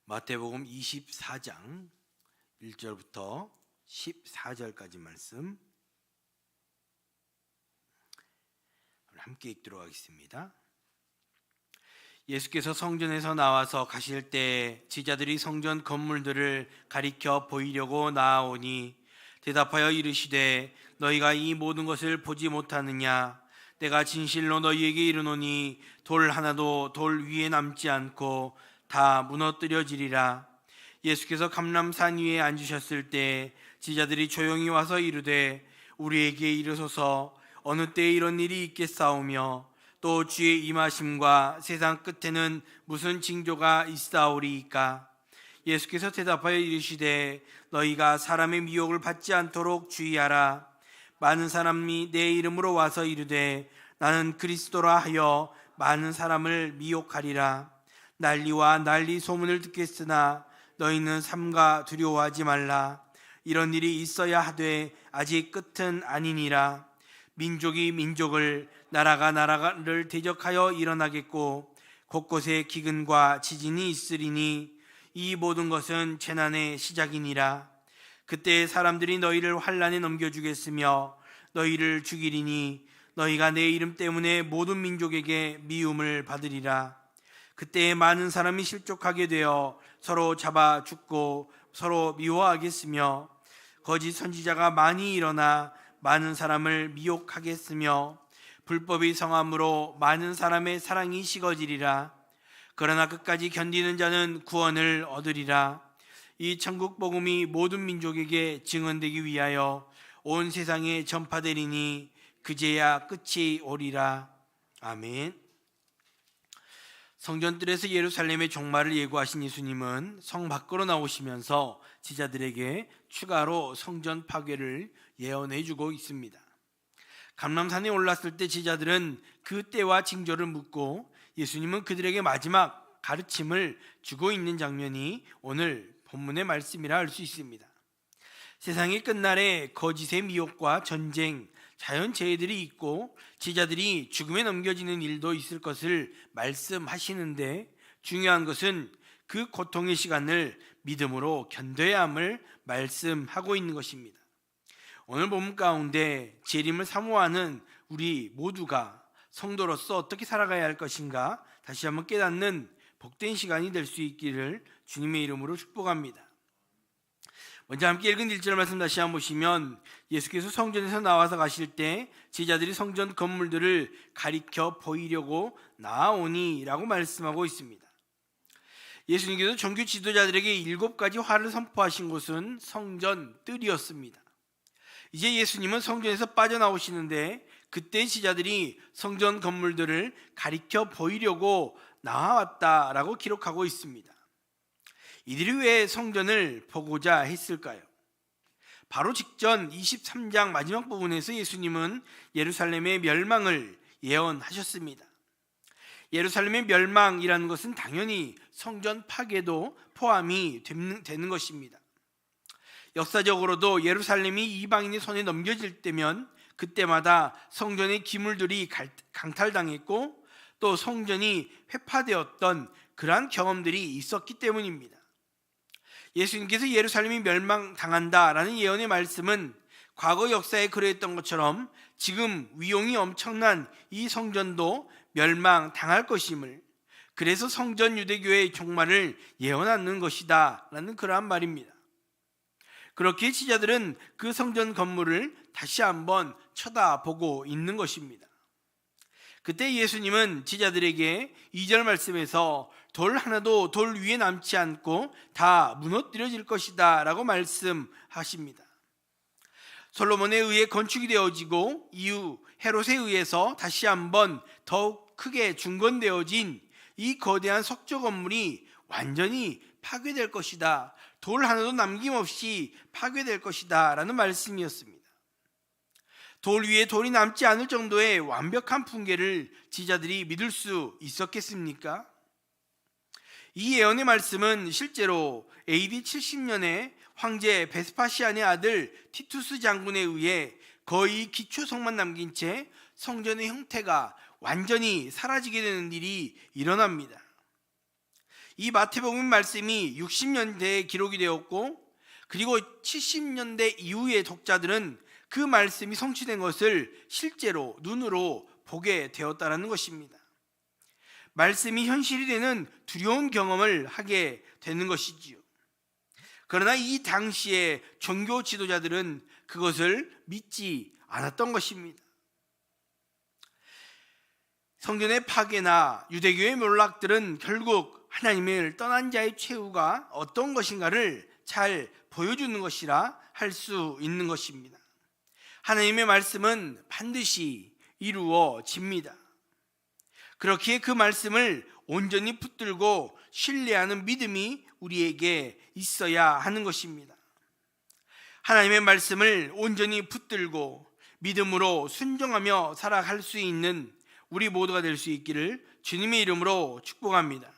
마태복음 24장 1절부터 14절까지 말씀 함께 읽도록 하겠습니다. 예수께서 성전에서 나와서 가실 때 제자들이 성전 건물들을 가리켜 보이려고 나아오니 대답하여 이르시되 너희가 이 모든 것을 보지 못하느냐? 내가 진실로 너희에게 이르노니 돌 하나도 돌 위에 남지 않고 다 무너뜨려지리라. 예수께서 감람산 위에 앉으셨을 때 제자들이 조용히 와서 이르되 우리에게 이르소서 어느 때에 이런 일이 있겠사오며 또 주의 임하심과 세상 끝에는 무슨 징조가 있사오리이까? 예수께서 대답하여 이르시되 너희가 사람의 미혹을 받지 않도록 주의하라. 많은 사람이 내 이름으로 와서 이르되 나는 그리스도라 하여 많은 사람을 미혹하리라. 난리와 난리 소문을 듣겠으나 너희는 삼가 두려워하지 말라. 이런 일이 있어야 하되 아직 끝은 아니니라. 민족이 민족을 나라가 나라를 대적하여 일어나겠고 곳곳에 기근과 지진이 있으리니 이 모든 것은 재난의 시작이니라. 그때 사람들이 너희를 환난에 넘겨주겠으며 너희를 죽이리니 너희가 내 이름 때문에 모든 민족에게 미움을 받으리라. 그때 많은 사람이 실족하게 되어 서로 잡아 죽고 서로 미워하겠으며 거짓 선지자가 많이 일어나 많은 사람을 미혹하겠으며 불법이 성함으로 많은 사람의 사랑이 식어지리라. 그러나 끝까지 견디는 자는 구원을 얻으리라. 이 천국 복음이 모든 민족에게 증언되기 위하여 온 세상에 전파되리니 그제야 끝이 오리라. 아멘. 성전뜰에서 예루살렘의 종말을 예고하신 예수님은 성 밖으로 나오시면서 제자들에게 추가로 성전 파괴를 예언해 주고 있습니다. 감람산에 올랐을 때 제자들은 그 때와 징조를 묻고 예수님은 그들에게 마지막 가르침을 주고 있는 장면이 오늘 본문의 말씀이라 할 수 있습니다. 세상의 끝날에 거짓의 미혹과 전쟁, 자연재해들이 있고 제자들이 죽음에 넘겨지는 일도 있을 것을 말씀하시는데 중요한 것은 그 고통의 시간을 믿음으로 견뎌야 함을 말씀하고 있는 것입니다. 오늘 본문 가운데 재림을 사모하는 우리 모두가 성도로서 어떻게 살아가야 할 것인가 다시 한번 깨닫는 복된 시간이 될 수 있기를 주님의 이름으로 축복합니다. 먼저 함께 읽은 1절 말씀 다시 한번 보시면 예수께서 성전에서 나와서 가실 때 제자들이 성전 건물들을 가리켜 보이려고 나아오니 라고 말씀하고 있습니다. 예수님께서 종교 지도자들에게 7가지 화를 선포하신 곳은 성전 뜰이었습니다. 이제 예수님은 성전에서 빠져나오시는데 그때 제자들이 성전 건물들을 가리켜 보이려고 나와왔다라고 기록하고 있습니다. 이들이 왜 성전을 보고자 했을까요? 바로 직전 23장 마지막 부분에서 예수님은 예루살렘의 멸망을 예언하셨습니다. 예루살렘의 멸망이라는 것은 당연히 성전 파괴도 포함이 되는 것입니다. 역사적으로도 예루살렘이 이방인의 손에 넘겨질 때면 그때마다 성전의 기물들이 강탈당했고 또 성전이 회파되었던 그러한 경험들이 있었기 때문입니다. 예수님께서 예루살렘이 멸망당한다라는 예언의 말씀은 과거 역사에 그러했던 것처럼 지금 위용이 엄청난 이 성전도 멸망당할 것임을, 그래서 성전 유대교의 종말을 예언하는 것이다 라는 그러한 말입니다. 그렇게 제자들은 그 성전 건물을 다시 한번 쳐다보고 있는 것입니다. 그때 예수님은 제자들에게 2절 말씀에서 돌 하나도 돌 위에 남지 않고 다 무너뜨려질 것이다 라고 말씀하십니다. 솔로몬에 의해 건축이 되어지고 이후 헤롯에 의해서 다시 한번 더욱 크게 중건되어진 이 거대한 석조 건물이 완전히 파괴될 것이다, 돌 하나도 남김없이 파괴될 것이다 라는 말씀이었습니다. 돌 위에 돌이 남지 않을 정도의 완벽한 풍계를 제자들이 믿을 수 있었겠습니까? 이 예언의 말씀은 실제로 AD 70년에 황제 베스파시안의 아들 티투스 장군에 의해 거의 기초성만 남긴 채 성전의 형태가 완전히 사라지게 되는 일이 일어납니다. 이 마태복음 말씀이 60년대에 기록이 되었고, 그리고 70년대 이후의 독자들은 그 말씀이 성취된 것을 실제로 눈으로 보게 되었다는 것입니다. 말씀이 현실이 되는 두려운 경험을 하게 되는 것이지요. 그러나 이 당시의 종교 지도자들은 그것을 믿지 않았던 것입니다. 성전의 파괴나 유대교의 몰락들은 결국 하나님을 떠난 자의 최후가 어떤 것인가를 잘 보여주는 것이라 할 수 있는 것입니다. 하나님의 말씀은 반드시 이루어집니다. 그렇기에 그 말씀을 온전히 붙들고 신뢰하는 믿음이 우리에게 있어야 하는 것입니다. 하나님의 말씀을 온전히 붙들고 믿음으로 순종하며 살아갈 수 있는 우리 모두가 될 수 있기를 주님의 이름으로 축복합니다.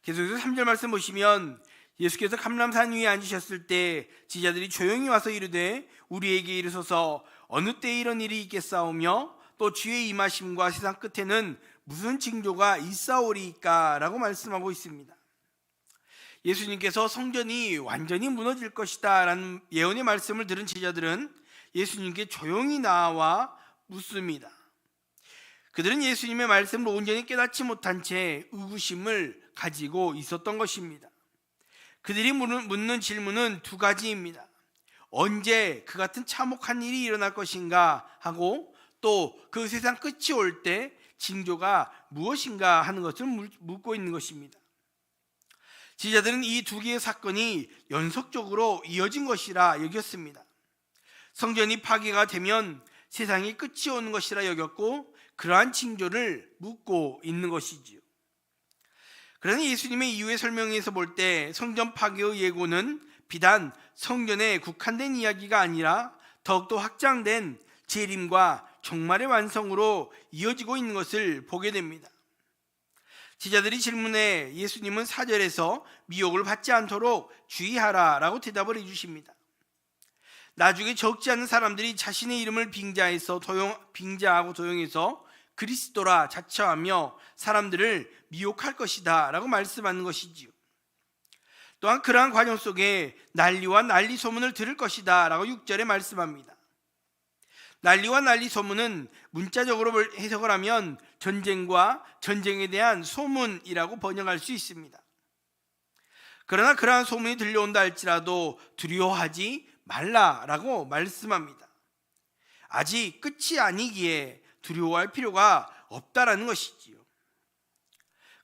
계속해서 3절 말씀 보시면, 예수께서 감람산 위에 앉으셨을 때 제자들이 조용히 와서 이르되 우리에게 이르소서 어느 때에 이런 일이 있겠사오며 또 주의 임하심과 세상 끝에는 무슨 징조가 있사오리이까? 라고 말씀하고 있습니다. 예수님께서 성전이 완전히 무너질 것이다 라는 예언의 말씀을 들은 제자들은 예수님께 조용히 나와 묻습니다. 그들은 예수님의 말씀을 온전히 깨닫지 못한 채 의구심을 가지고 있었던 것입니다. 그들이 묻는 질문은 두 가지입니다. 언제 그 같은 참혹한 일이 일어날 것인가 하고, 또 그 세상 끝이 올 때 징조가 무엇인가 하는 것을 묻고 있는 것입니다. 제자들은 이 두 개의 사건이 연속적으로 이어진 것이라 여겼습니다. 성전이 파괴가 되면 세상이 끝이 오는 것이라 여겼고, 그러한 징조를 묻고 있는 것이지요. 그러나 예수님의 이후의 설명에서 볼 때 성전 파괴의 예고는 비단 성전에 국한된 이야기가 아니라 더욱더 확장된 재림과 종말의 완성으로 이어지고 있는 것을 보게 됩니다. 제자들이 질문에 예수님은 4절에서 미혹을 받지 않도록 주의하라 라고 대답을 해주십니다. 나중에 적지 않은 사람들이 자신의 이름을 빙자하고 도용해서 그리스도라 자처하며 사람들을 미혹할 것이다 라고 말씀하는 것이지요. 또한 그러한 과정 속에 난리와 난리 소문을 들을 것이다 라고 6절에 말씀합니다. 난리와 난리 소문은 문자적으로 해석을 하면 전쟁과 전쟁에 대한 소문이라고 번역할 수 있습니다. 그러나 그러한 소문이 들려온다 할지라도 두려워하지 말라라고 말씀합니다. 아직 끝이 아니기에 두려워할 필요가 없다라는 것이지요.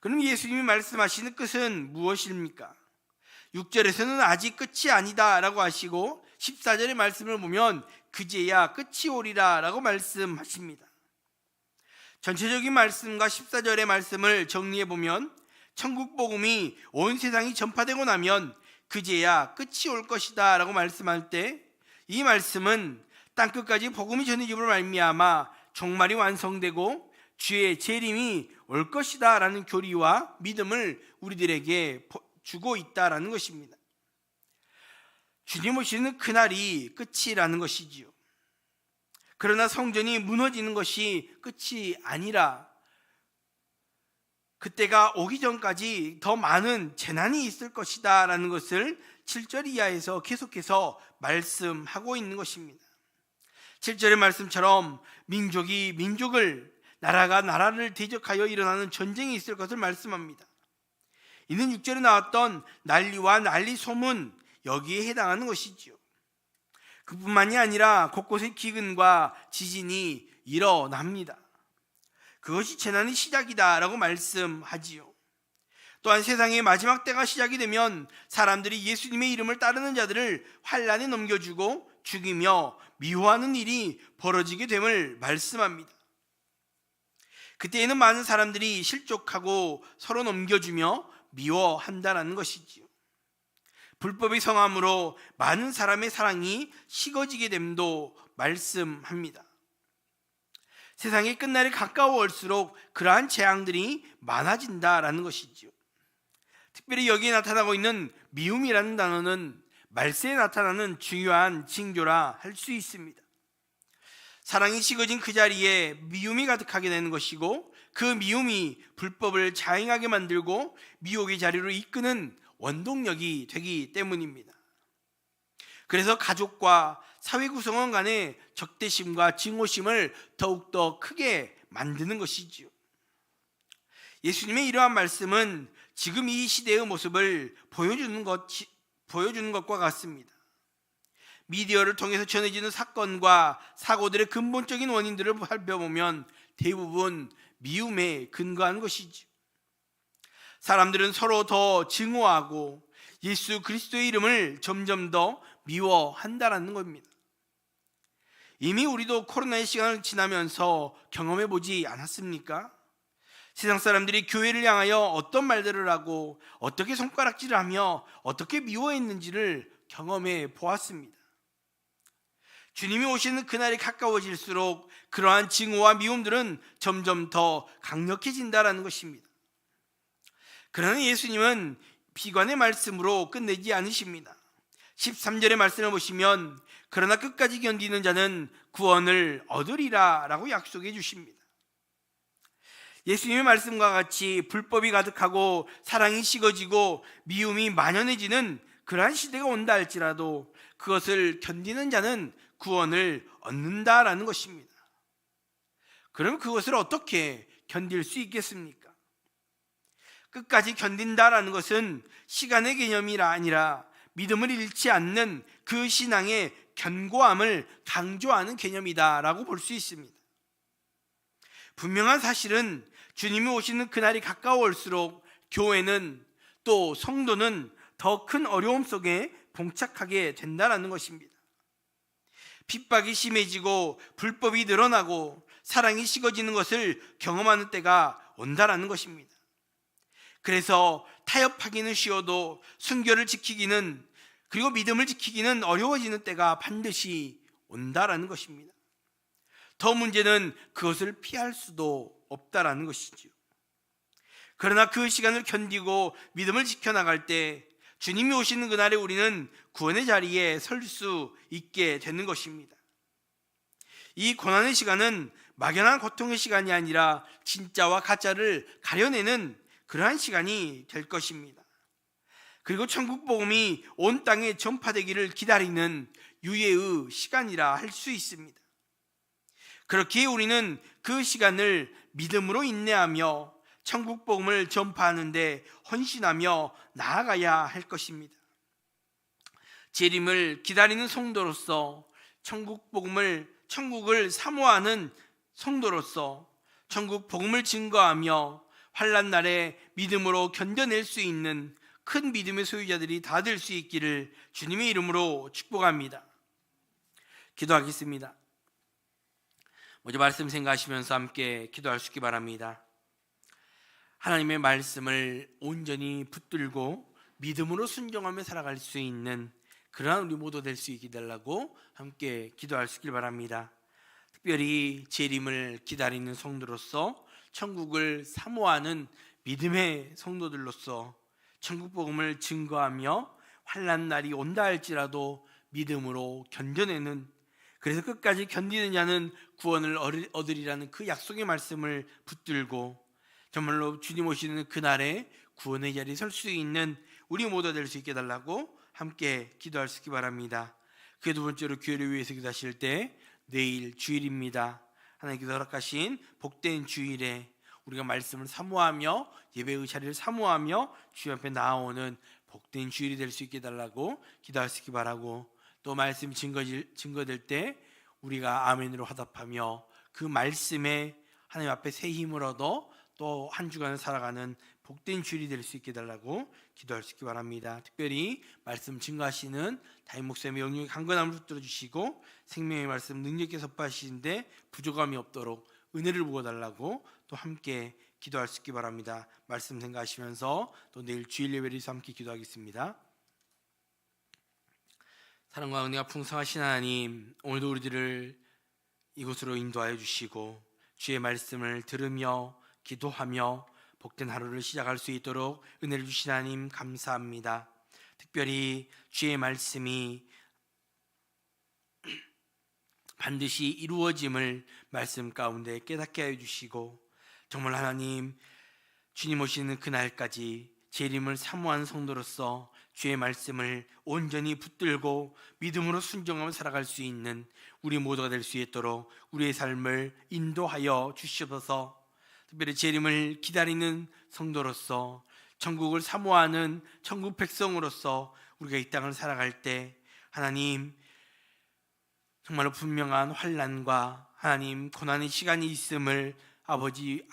그럼 예수님이 말씀하시는 끝은 무엇입니까? 6절에서는 아직 끝이 아니다 라고 하시고 14절의 말씀을 보면 그제야 끝이 오리라 라고 말씀하십니다. 전체적인 말씀과 14절의 말씀을 정리해 보면, 천국 복음이 온 세상이 전파되고 나면 그제야 끝이 올 것이다 라고 말씀할 때, 이 말씀은 땅끝까지 복음이 전해짐으로 말미암아 종말이 완성되고 주의 재림이 올 것이다 라는 교리와 믿음을 우리들에게 주고 있다라는 것입니다. 주님 오시는 그날이 끝이라는 것이지요. 그러나 성전이 무너지는 것이 끝이 아니라 그때가 오기 전까지 더 많은 재난이 있을 것이다 라는 것을 7절 이하에서 계속해서 말씀하고 있는 것입니다. 7절의 말씀처럼 민족이 민족을, 나라가 나라를 대적하여 일어나는 전쟁이 있을 것을 말씀합니다. 이는 6절에 나왔던 난리와 난리 소문, 여기에 해당하는 것이지요. 그뿐만이 아니라 곳곳에 기근과 지진이 일어납니다. 그것이 재난의 시작이다 라고 말씀하지요. 또한 세상의 마지막 때가 시작이 되면 사람들이 예수님의 이름을 따르는 자들을 환란에 넘겨주고 죽이며 미워하는 일이 벌어지게 됨을 말씀합니다. 그때에는 많은 사람들이 실족하고 서로 넘겨주며 미워한다라는 것이지요. 불법이 성함으로 많은 사람의 사랑이 식어지게 됨도 말씀합니다. 세상이 끝날이 가까워올수록 그러한 재앙들이 많아진다라는 것이지요. 특별히 여기에 나타나고 있는 미움이라는 단어는 말세에 나타나는 중요한 징조라 할 수 있습니다. 사랑이 식어진 그 자리에 미움이 가득하게 되는 것이고, 그 미움이 불법을 자행하게 만들고 미혹의 자리로 이끄는 원동력이 되기 때문입니다. 그래서 가족과 사회 구성원 간의 적대심과 증오심을 더욱더 크게 만드는 것이지요. 예수님의 이러한 말씀은 지금 이 시대의 모습을 보여주는 것과 같습니다. 미디어를 통해서 전해지는 사건과 사고들의 근본적인 원인들을 살펴보면 대부분 미움에 근거한 것이죠. 사람들은 서로 더 증오하고 예수 그리스도의 이름을 점점 더 미워한다라는 겁니다. 이미 우리도 코로나의 시간을 지나면서 경험해 보지 않았습니까? 세상 사람들이 교회를 향하여 어떤 말들을 하고 어떻게 손가락질을 하며 어떻게 미워했는지를 경험해 보았습니다. 주님이 오시는 그날이 가까워질수록 그러한 증오와 미움들은 점점 더 강력해진다라는 것입니다. 그러나 예수님은 비관의 말씀으로 끝내지 않으십니다. 13절의 말씀을 보시면 그러나 끝까지 견디는 자는 구원을 얻으리라 라고 약속해 주십니다. 예수님의 말씀과 같이 불법이 가득하고 사랑이 식어지고 미움이 만연해지는 그러한 시대가 온다 할지라도 그것을 견디는 자는 구원을 얻는다라는 것입니다. 그럼 그것을 어떻게 견딜 수 있겠습니까? 끝까지 견딘다라는 것은 시간의 개념이 아니라 믿음을 잃지 않는 그 신앙의 견고함을 강조하는 개념이다라고 볼 수 있습니다. 분명한 사실은 주님이 오시는 그날이 가까워올수록 교회는 또 성도는 더 큰 어려움 속에 봉착하게 된다는 것입니다. 핍박이 심해지고 불법이 늘어나고 사랑이 식어지는 것을 경험하는 때가 온다라는 것입니다. 그래서 타협하기는 쉬워도 순결을 지키기는 그리고 믿음을 지키기는 어려워지는 때가 반드시 온다라는 것입니다. 더 문제는 그것을 피할 수도 없다라는 것이죠. 그러나 그 시간을 견디고 믿음을 지켜나갈 때 주님이 오시는 그날에 우리는 구원의 자리에 설 수 있게 되는 것입니다. 이 고난의 시간은 막연한 고통의 시간이 아니라 진짜와 가짜를 가려내는 그러한 시간이 될 것입니다. 그리고 천국 복음이 온 땅에 전파되기를 기다리는 유예의 시간이라 할 수 있습니다. 그렇기에 우리는 그 시간을 믿음으로 인내하며 천국 복음을 전파하는 데 헌신하며 나아가야 할 것입니다. 재림을 기다리는 성도로서 천국을 사모하는 성도로서 천국 복음을 증거하며 환난 날에 믿음으로 견뎌낼 수 있는 큰 믿음의 소유자들이 다 될 수 있기를 주님의 이름으로 축복합니다. 기도하겠습니다. 먼저 말씀 생각하시면서 함께 기도할 수 있기 바랍니다. 하나님의 말씀을 온전히 붙들고 믿음으로 순종하며 살아갈 수 있는 그러한 우리 모두 될 수 있게 달라고 함께 기도할 수 있길 바랍니다. 특별히 재림을 기다리는 성도로서 천국을 사모하는 믿음의 성도들로서 천국 복음을 증거하며 환난 날이 온다 할지라도 믿음으로 견뎌내는, 그래서 끝까지 견디는 자는 구원을 얻으리라는 그 약속의 말씀을 붙들고 정말로 주님 오시는 그날에 구원의 자리에 설 수 있는 우리 모두 될 수 있게 달라고 함께 기도할 수 있기 바랍니다. 그 두 번째로 교회를 위해서 기도하실 때 내일 주일입니다. 하나님께서 허락하신 복된 주일에 우리가 말씀을 사모하며 예배의 자리를 사모하며 주님 앞에 나아오는 복된 주일이 될 수 있게 달라고 기도할 수 있기 바라고, 또 말씀이 증거될 때 우리가 아멘으로 화답하며 그 말씀에 하나님 앞에 새 힘을 얻어 또 한 주간을 살아가는 복된 주일이 될 수 있게 달라고 기도할 수 있기 바랍니다. 특별히 말씀 증거하시는 다임 목사님의 영역의 강건함을 붙들어 주시고 생명의 말씀 능력 있게 선포하시는데 부족함이 없도록 은혜를 부어달라고 또 함께 기도할 수 있기 바랍니다. 말씀 생각하시면서 또 내일 주일 예배를 위해서 함께 기도하겠습니다. 사랑과 은혜가 풍성하신 하나님, 오늘도 우리들을 이곳으로 인도하여 주시고 주의 말씀을 들으며 기도하며 복된 하루를 시작할 수 있도록 은혜를 주신 하나님 감사합니다. 특별히 주의 말씀이 반드시 이루어짐을 말씀 가운데 깨닫게 하여 주시고 정말 하나님, 주님 오시는 그날까지 재림을 사모하는 성도로서 주의 말씀을 온전히 붙들고 믿음으로 순종하며 살아갈 수 있는 우리 모두가 될 수 있도록 우리의 삶을 인도하여 주시옵소서. 특별히 재림을 기다리는 성도로서, 천국을 사모하는 천국 백성으로서 우리가 이 땅을 살아갈 때 하나님, 정말로 분명한 환난과 하나님 고난의 시간이 있음을 아버지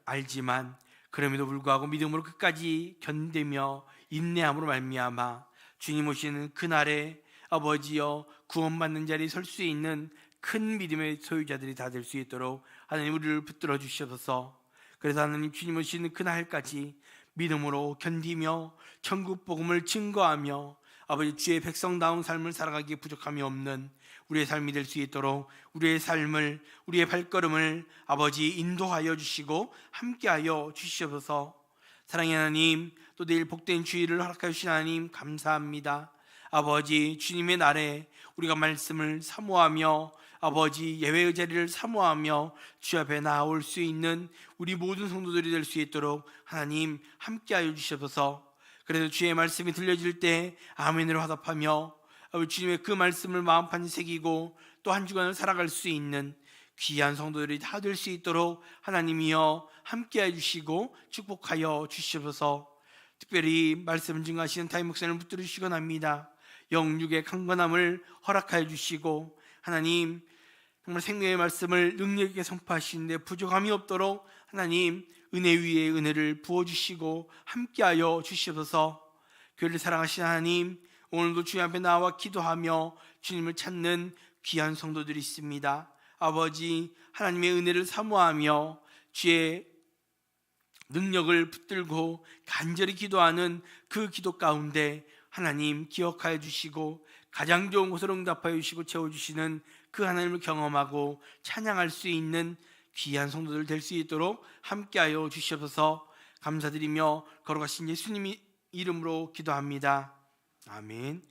알지만 그럼에도 불구하고 믿음으로 끝까지 견디며 인내함으로 말미암아 주님 오시는 그날에 아버지여 구원받는 자리에 설 수 있는 큰 믿음의 소유자들이 다 될 수 있도록 하나님 우리를 붙들어 주시옵소서. 그래서 하나님, 주님 오시는 그날까지 믿음으로 견디며 천국 복음을 증거하며 아버지 주의 백성다운 삶을 살아가기에 부족함이 없는 우리의 삶이 될 수 있도록 우리의 삶을, 우리의 발걸음을 아버지 인도하여 주시고 함께하여 주시옵소서. 사랑의 하나님, 또 내일 복된 주일을 허락하여 주신 하나님 감사합니다. 아버지, 주님의 날에 우리가 말씀을 사모하며 아버지 예배의 자리를 사모하며 주 앞에 나올 수 있는 우리 모든 성도들이 될 수 있도록 하나님 함께하여 주시옵소서. 그래서 주의 말씀이 들려질 때 아멘으로 화답하며 아버지 주님의 그 말씀을 마음판에 새기고 또 한 주간을 살아갈 수 있는 귀한 성도들이 다 될 수 있도록 하나님이여 함께해 주시고 축복하여 주시옵소서. 특별히 말씀 증하시는 타임 목사님을 붙들어 주시곤 합니다. 영육의 강건함을 허락하여 주시고 하나님, 정말 생명의 말씀을 능력 있게 선포하시는데 부족함이 없도록 하나님 은혜 위에 은혜를 부어주시고 함께하여 주시옵소서. 교회를 사랑하시는 하나님, 오늘도 주님 앞에 나와 기도하며 주님을 찾는 귀한 성도들이 있습니다. 아버지, 하나님의 은혜를 사모하며 주의 능력을 붙들고 간절히 기도하는 그 기도 가운데 하나님 기억하여 주시고 가장 좋은 곳으로 응답하여 주시고 채워주시는 그 하나님을 경험하고 찬양할 수 있는 귀한 성도들 될 수 있도록 함께하여 주시옵소서. 감사드리며 거룩하신 예수님의 이름으로 기도합니다. 아멘.